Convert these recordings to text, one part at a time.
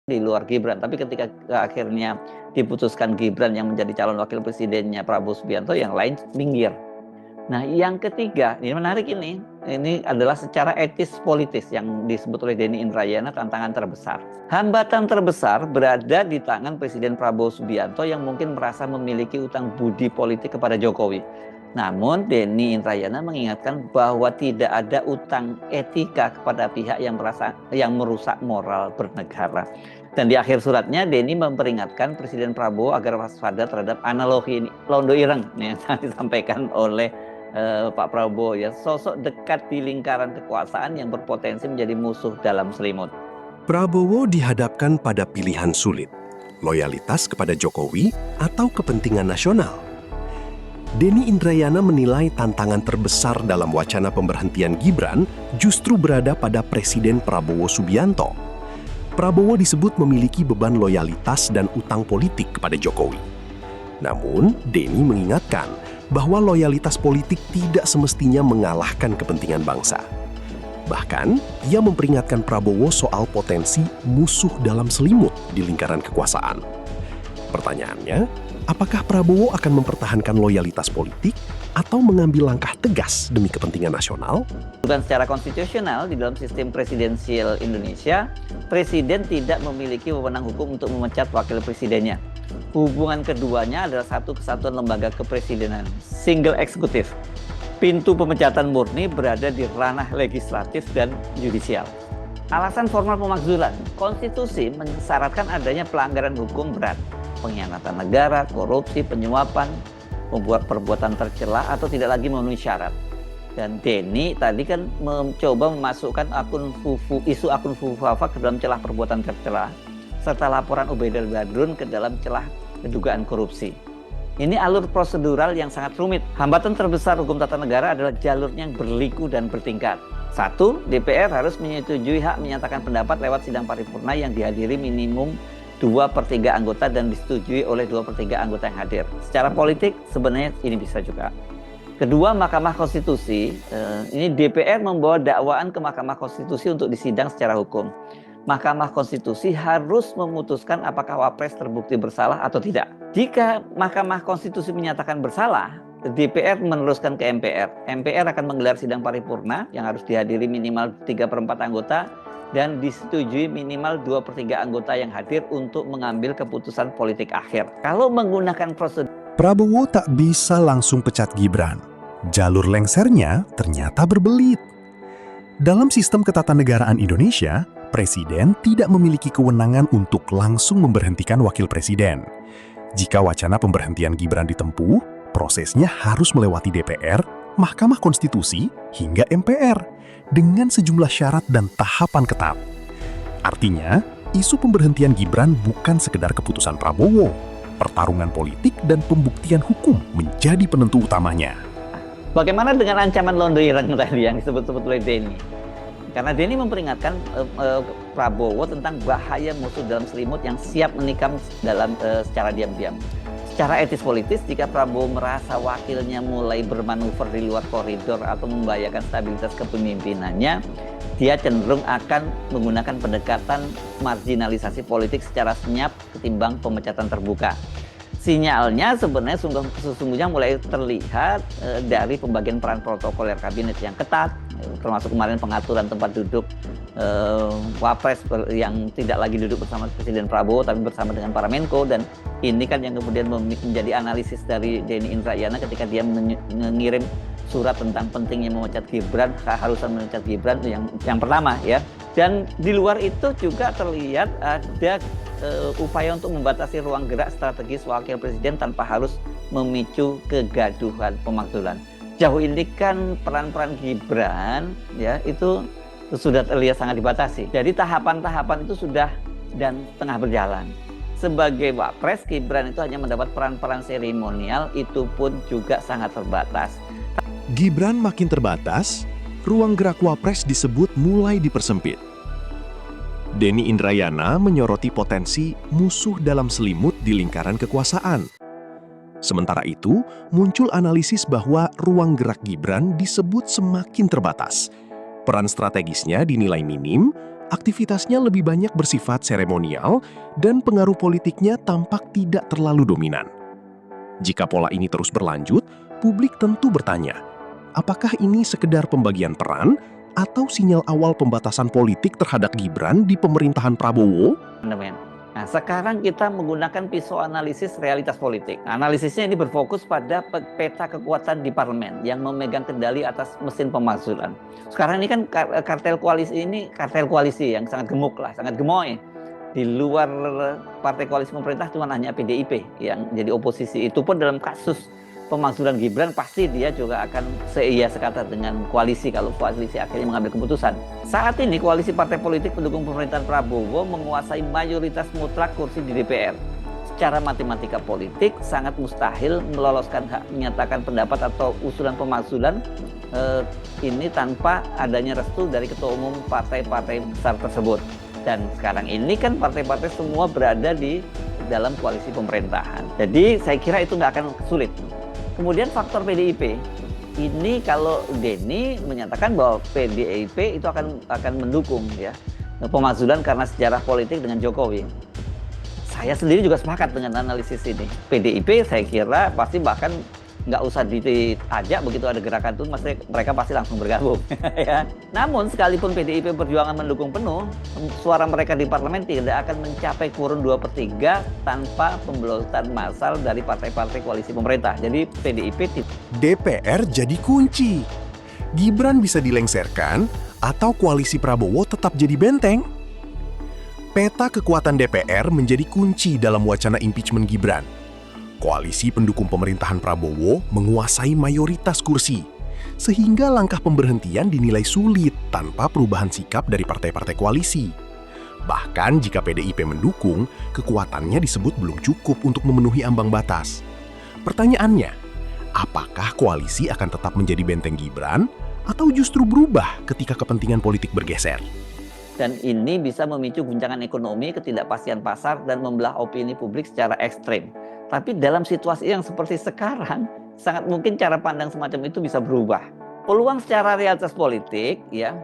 di luar Gibran. Tapi ketika akhirnya diputuskan Gibran yang menjadi calon wakil presidennya Prabowo Subianto, yang lain minggir. Nah, yang ketiga, ini menarik ini adalah secara etis politis yang disebut oleh Denny Indrayana tantangan terbesar. Hambatan terbesar berada di tangan Presiden Prabowo Subianto yang mungkin merasa memiliki utang budi politik kepada Jokowi. Namun Denny Indrayana mengingatkan bahwa tidak ada utang etika kepada pihak yang merusak moral bernegara. Dan di akhir suratnya Denny memperingatkan Presiden Prabowo agar waspada terhadap analogi londo ireng yang disampaikan oleh Pak Prabowo, ya, sosok dekat di lingkaran kekuasaan yang berpotensi menjadi musuh dalam selimut. Prabowo dihadapkan pada pilihan sulit, loyalitas kepada Jokowi atau kepentingan nasional. Denny Indrayana menilai tantangan terbesar dalam wacana pemberhentian Gibran justru berada pada Presiden Prabowo Subianto. Prabowo disebut memiliki beban loyalitas dan utang politik kepada Jokowi. Namun, Denny mengingatkan bahwa loyalitas politik tidak semestinya mengalahkan kepentingan bangsa. Bahkan, ia memperingatkan Prabowo soal potensi musuh dalam selimut di lingkaran kekuasaan. Pertanyaannya, apakah Prabowo akan mempertahankan loyalitas politik atau mengambil langkah tegas demi kepentingan nasional? Dan secara konstitusional, di dalam sistem presidensial Indonesia, presiden tidak memiliki wewenang hukum untuk memecat wakil presidennya. Hubungan keduanya adalah satu kesatuan lembaga kepresidenan, single eksekutif. Pintu pemecatan murni berada di ranah legislatif dan yudisial. Alasan formal pemakzulan, konstitusi mensyaratkan adanya pelanggaran hukum berat, pengkhianatan negara, korupsi, penyuapan, membuat perbuatan tercela atau tidak lagi memenuhi syarat. Dan Denny tadi kan mencoba memasukkan isu akun Fufuafa ke dalam celah perbuatan tercela, serta laporan Ubaidal Badrun ke dalam celah kedugaan korupsi. Ini alur prosedural yang sangat rumit. Hambatan terbesar hukum tata negara adalah jalurnya yang berliku dan bertingkat. 1. DPR harus menyetujui hak menyatakan pendapat lewat sidang paripurna yang dihadiri minimum 2/3 anggota dan disetujui oleh 2/3 anggota yang hadir. Secara politik sebenarnya ini bisa juga. Kedua, Mahkamah Konstitusi. Ini DPR membawa dakwaan ke Mahkamah Konstitusi untuk disidang secara hukum. Mahkamah Konstitusi harus memutuskan apakah Wapres terbukti bersalah atau tidak. Jika Mahkamah Konstitusi menyatakan bersalah, DPR meneruskan ke MPR. MPR akan menggelar sidang paripurna yang harus dihadiri minimal 3/4 anggota dan disetujui minimal 2/3 anggota yang hadir untuk mengambil keputusan politik akhir. Kalau menggunakan prosedur, Prabowo tak bisa langsung pecat Gibran. Jalur lengsernya ternyata berbelit. Dalam sistem ketatanegaraan Indonesia, Presiden tidak memiliki kewenangan untuk langsung memberhentikan wakil presiden. Jika wacana pemberhentian Gibran ditempuh, prosesnya harus melewati DPR, Mahkamah Konstitusi, hingga MPR dengan sejumlah syarat dan tahapan ketat. Artinya, isu pemberhentian Gibran bukan sekedar keputusan Prabowo. Pertarungan politik dan pembuktian hukum menjadi penentu utamanya. bagaimana dengan ancaman londo ireng tadi yang disebut-sebut oleh Denny? Karena Denny memperingatkan Prabowo tentang bahaya musuh dalam selimut yang siap menikam secara diam-diam. Secara etis politis, jika Prabowo merasa wakilnya mulai bermanuver di luar koridor atau membahayakan stabilitas kepemimpinannya, dia cenderung akan menggunakan pendekatan marginalisasi politik secara senyap ketimbang pemecatan terbuka. Sinyalnya sebenarnya sesungguhnya mulai terlihat dari pembagian peran protokoler kabinet yang ketat, termasuk kemarin pengaturan tempat duduk Wapres yang tidak lagi duduk bersama Presiden Prabowo tapi bersama dengan para Menko. Dan ini kan yang kemudian menjadi analisis dari Denny Indrayana ketika dia mengirim surat tentang pentingnya memecat Gibran, keharusan memecat Gibran yang pertama, ya. Dan di luar itu juga terlihat ada upaya untuk membatasi ruang gerak strategis wakil presiden tanpa harus memicu kegaduhan pemakzulan. Jauh ini kan peran-peran Gibran, ya, itu sudah terlihat sangat dibatasi. Jadi tahapan-tahapan itu sudah dan tengah berjalan. Sebagai Wapres, Gibran itu hanya mendapat peran-peran seremonial, itu pun juga sangat terbatas. Gibran makin terbatas, ruang gerak Wapres disebut mulai dipersempit. Denny Indrayana menyoroti potensi musuh dalam selimut di lingkaran kekuasaan. Sementara itu, muncul analisis bahwa ruang gerak Gibran disebut semakin terbatas. Peran strategisnya dinilai minim aktivitasnya lebih banyak bersifat seremonial dan pengaruh politiknya tampak tidak terlalu dominan. Jika pola ini terus berlanjut, publik tentu bertanya, apakah ini sekedar pembagian peran atau sinyal awal pembatasan politik terhadap Gibran di pemerintahan Prabowo? Nah, sekarang kita menggunakan pisau analisis realitas politik. Analisisnya ini berfokus pada peta kekuatan di parlemen yang memegang kendali atas mesin pemakzulan. Sekarang ini kan kartel koalisi yang sangat gemuk lah, sangat gemoy. Di luar partai koalisi pemerintah cuma hanya PDIP yang jadi oposisi. Itu pun dalam kasus pemakzulan Gibran pasti dia juga akan seia sekata dengan koalisi kalau koalisi akhirnya mengambil keputusan. Saat ini koalisi partai politik pendukung pemerintahan Prabowo menguasai mayoritas mutlak kursi di DPR. Secara matematika politik sangat mustahil meloloskan hak menyatakan pendapat atau usulan pemakzulan ini tanpa adanya restu dari ketua umum partai-partai besar tersebut. Dan sekarang ini kan partai-partai semua berada di dalam koalisi pemerintahan. Jadi saya kira itu nggak akan sulit. Kemudian faktor PDIP, ini kalau Denny menyatakan bahwa PDIP itu akan mendukung ya pemakzulan karena sejarah politik dengan Jokowi. Saya sendiri juga sepakat dengan analisis ini. PDIP saya kira pasti bahkan nggak usah diajak, begitu ada gerakan itu mereka pasti langsung bergabung. Ya. Namun sekalipun PDIP Perjuangan mendukung penuh, suara mereka di parlemen tidak akan mencapai kurun 2/3 tanpa pembelotan massal dari partai-partai koalisi pemerintah. Jadi PDIP DPR jadi kunci. Gibran bisa dilengserkan atau koalisi Prabowo tetap jadi benteng? Peta kekuatan DPR menjadi kunci dalam wacana impeachment Gibran. Koalisi pendukung pemerintahan Prabowo menguasai mayoritas kursi, sehingga langkah pemberhentian dinilai sulit tanpa perubahan sikap dari partai-partai koalisi. Bahkan jika PDIP mendukung, kekuatannya disebut belum cukup untuk memenuhi ambang batas. Pertanyaannya, apakah koalisi akan tetap menjadi benteng Gibran atau justru berubah ketika kepentingan politik bergeser? Dan ini bisa memicu guncangan ekonomi, ketidakpastian pasar, dan membelah opini publik secara ekstrem. Tapi dalam situasi yang seperti sekarang, sangat mungkin cara pandang semacam itu bisa berubah. Peluang secara realitas politik, ya,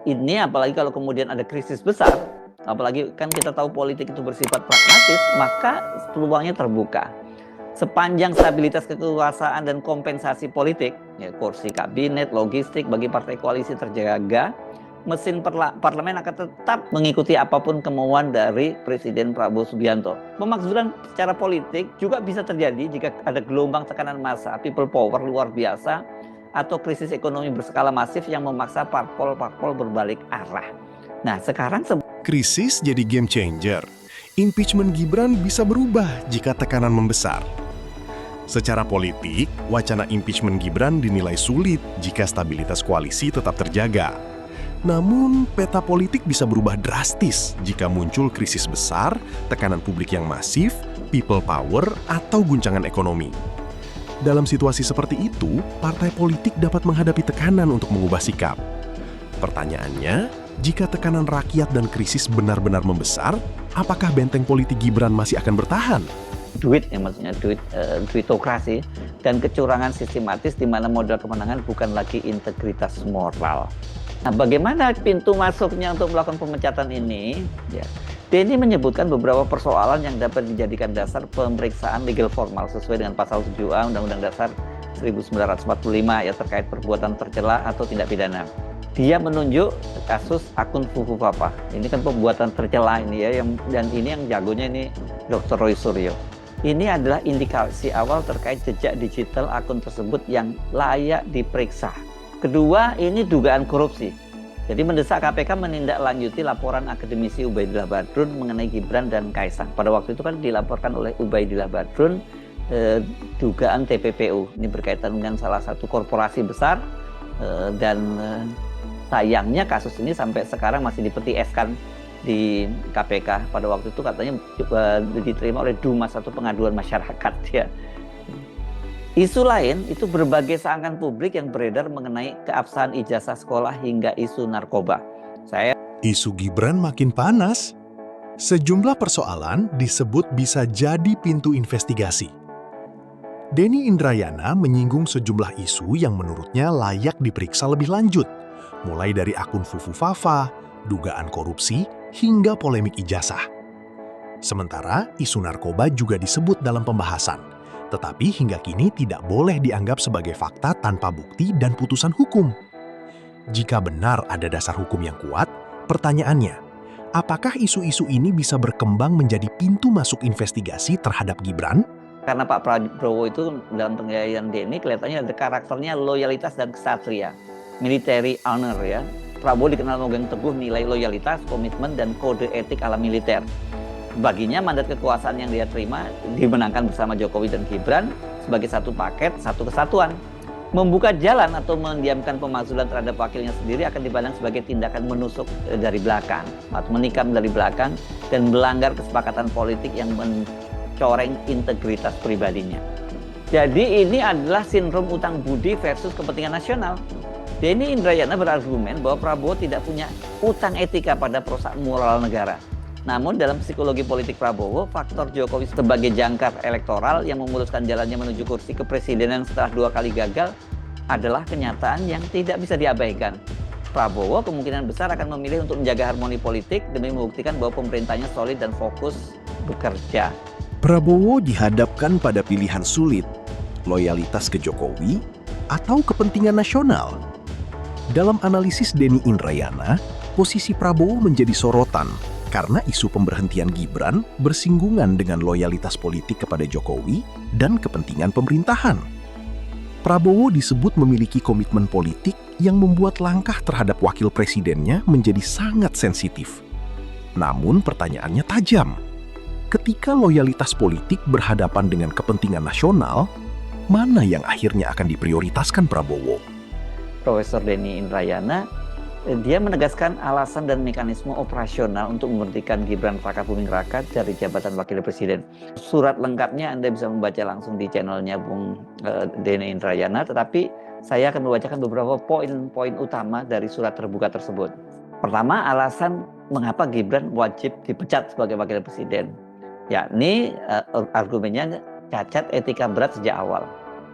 ini apalagi kalau kemudian ada krisis besar, apalagi kan kita tahu politik itu bersifat pragmatis, maka peluangnya terbuka. Sepanjang stabilitas kekuasaan dan kompensasi politik, ya, kursi kabinet, logistik bagi partai koalisi terjaga, mesin parlemen akan tetap mengikuti apapun kemauan dari Presiden Prabowo Subianto. Pemakzulan secara politik juga bisa terjadi jika ada gelombang tekanan massa, people power luar biasa, atau krisis ekonomi berskala masif yang memaksa parpol-parpol berbalik arah. Nah, sekarang Krisis jadi game changer. Impeachment Gibran bisa berubah jika tekanan membesar. Secara politik, wacana impeachment Gibran dinilai sulit jika stabilitas koalisi tetap terjaga. Namun, peta politik bisa berubah drastis jika muncul krisis besar, tekanan publik yang masif, people power, atau guncangan ekonomi. Dalam situasi seperti itu, partai politik dapat menghadapi tekanan untuk mengubah sikap. Pertanyaannya, jika tekanan rakyat dan krisis benar-benar membesar, apakah benteng politik Gibran masih akan bertahan? maksudnya duitokrasi dan kecurangan sistematis di mana modal kemenangan bukan lagi integritas moral. Nah, bagaimana pintu masuknya untuk melakukan pemecatan ini? Ya, Denny menyebutkan beberapa persoalan yang dapat dijadikan dasar pemeriksaan legal formal sesuai dengan pasal 7A Undang-Undang Dasar 1945 ya terkait perbuatan tercela atau tindak pidana. Dia menunjuk kasus akun Fufu Papa. Ini kan pembuatan tercela ini ya, dan ini yang jagonya ini Dr. Roy Suryo. Ini adalah indikasi awal terkait jejak digital akun tersebut yang layak diperiksa. Kedua, ini dugaan korupsi. Jadi mendesak KPK menindaklanjuti laporan akademisi Ubaidillah Badrun mengenai Gibran dan Kaisang. Pada waktu itu kan dilaporkan oleh Ubaidillah Badrun dugaan TPPU. Ini berkaitan dengan salah satu korporasi besar dan sayangnya kasus ini sampai sekarang masih dipeti eskan di KPK. Pada waktu itu katanya diterima oleh Dumas atau pengaduan masyarakat ya. Isu lain itu berbagai sangkaan publik yang beredar mengenai keabsahan ijazah sekolah hingga isu narkoba. Isu Gibran makin panas. Sejumlah persoalan disebut bisa jadi pintu investigasi. Denny Indrayana menyinggung sejumlah isu yang menurutnya layak diperiksa lebih lanjut, mulai dari akun Fufu Fafa, dugaan korupsi, hingga polemik ijazah. Sementara isu narkoba juga disebut dalam pembahasan, tetapi hingga kini tidak boleh dianggap sebagai fakta tanpa bukti dan putusan hukum. Jika benar ada dasar hukum yang kuat, pertanyaannya, apakah isu-isu ini bisa berkembang menjadi pintu masuk investigasi terhadap Gibran? Karena Pak Prabowo itu dalam penilaian Denny kelihatannya ada karakternya loyalitas dan ksatria, military honor ya. Prabowo dikenal memegang teguh nilai loyalitas, komitmen, dan kode etik ala militer. Baginya mandat kekuasaan yang dia terima dimenangkan bersama Jokowi dan Gibran sebagai satu paket, satu kesatuan. Membuka jalan atau mendiamkan pemakzulan terhadap wakilnya sendiri akan dipandang sebagai tindakan menusuk dari belakang atau menikam dari belakang dan melanggar kesepakatan politik yang mencoreng integritas pribadinya. Jadi ini adalah sindrom utang budi versus kepentingan nasional. Denny Indrayana berargumen bahwa Prabowo tidak punya utang etika pada perusahaan moral negara. Namun dalam psikologi politik Prabowo, faktor Jokowi sebagai jangkar elektoral yang memutuskan jalannya menuju kursi kepresidenan setelah 2 kali gagal adalah kenyataan yang tidak bisa diabaikan. Prabowo kemungkinan besar akan memilih untuk menjaga harmoni politik demi membuktikan bahwa pemerintahnya solid dan fokus bekerja. Prabowo dihadapkan pada pilihan sulit, loyalitas ke Jokowi atau kepentingan nasional. Dalam analisis Denny Indrayana, posisi Prabowo menjadi sorotan karena isu pemberhentian Gibran bersinggungan dengan loyalitas politik kepada Jokowi dan kepentingan pemerintahan. Prabowo disebut memiliki komitmen politik yang membuat langkah terhadap wakil presidennya menjadi sangat sensitif. Namun pertanyaannya tajam. Ketika loyalitas politik berhadapan dengan kepentingan nasional, mana yang akhirnya akan diprioritaskan Prabowo? Profesor Denny Indrayana dia menegaskan alasan dan mekanisme operasional untuk memberhentikan Gibran Rakabuming Raka dari jabatan Wakil Presiden. Surat lengkapnya Anda bisa membaca langsung di channelnya Bung Denny Indrayana, tetapi saya akan membacakan beberapa poin-poin utama dari surat terbuka tersebut. Pertama, alasan mengapa Gibran wajib dipecat sebagai Wakil Presiden. Yakni argumennya cacat etika berat sejak awal.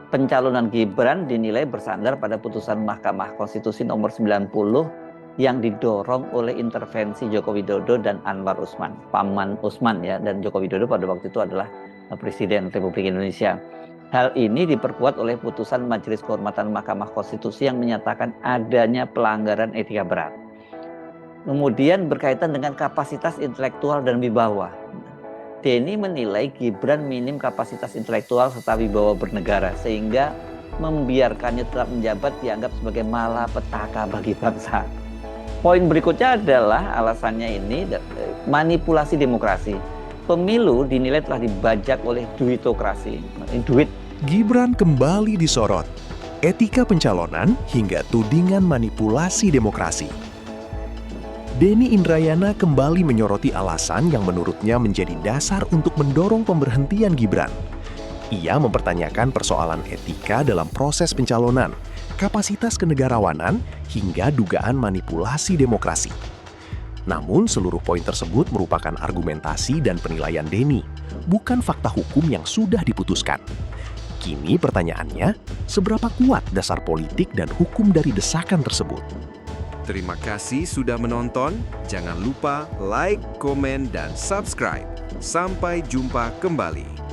Pencalonan Gibran dinilai bersandar pada putusan Mahkamah Konstitusi nomor 90 yang didorong oleh intervensi Joko Widodo dan Anwar Usman, paman Usman ya, dan Joko Widodo pada waktu itu adalah Presiden Republik Indonesia. Hal ini diperkuat oleh putusan Majelis Kehormatan Mahkamah Konstitusi yang menyatakan adanya pelanggaran etika berat. Kemudian berkaitan dengan kapasitas intelektual dan wibawa. Denny menilai Gibran minim kapasitas intelektual serta wibawa bernegara sehingga membiarkannya tetap menjabat dianggap sebagai malapetaka bagi bangsa. Poin berikutnya adalah alasannya ini manipulasi demokrasi. Pemilu dinilai telah dibajak oleh duitokrasi. Gibran kembali disorot, etika pencalonan hingga tudingan manipulasi demokrasi. Denny Indrayana kembali menyoroti alasan yang menurutnya menjadi dasar untuk mendorong pemberhentian Gibran. Ia mempertanyakan persoalan etika dalam proses pencalonan, kapasitas kenegarawanan, hingga dugaan manipulasi demokrasi. Namun seluruh poin tersebut merupakan argumentasi dan penilaian Denny, bukan fakta hukum yang sudah diputuskan. Kini pertanyaannya, seberapa kuat dasar politik dan hukum dari desakan tersebut? Terima kasih sudah menonton. Jangan lupa like, komen, dan subscribe. Sampai jumpa kembali.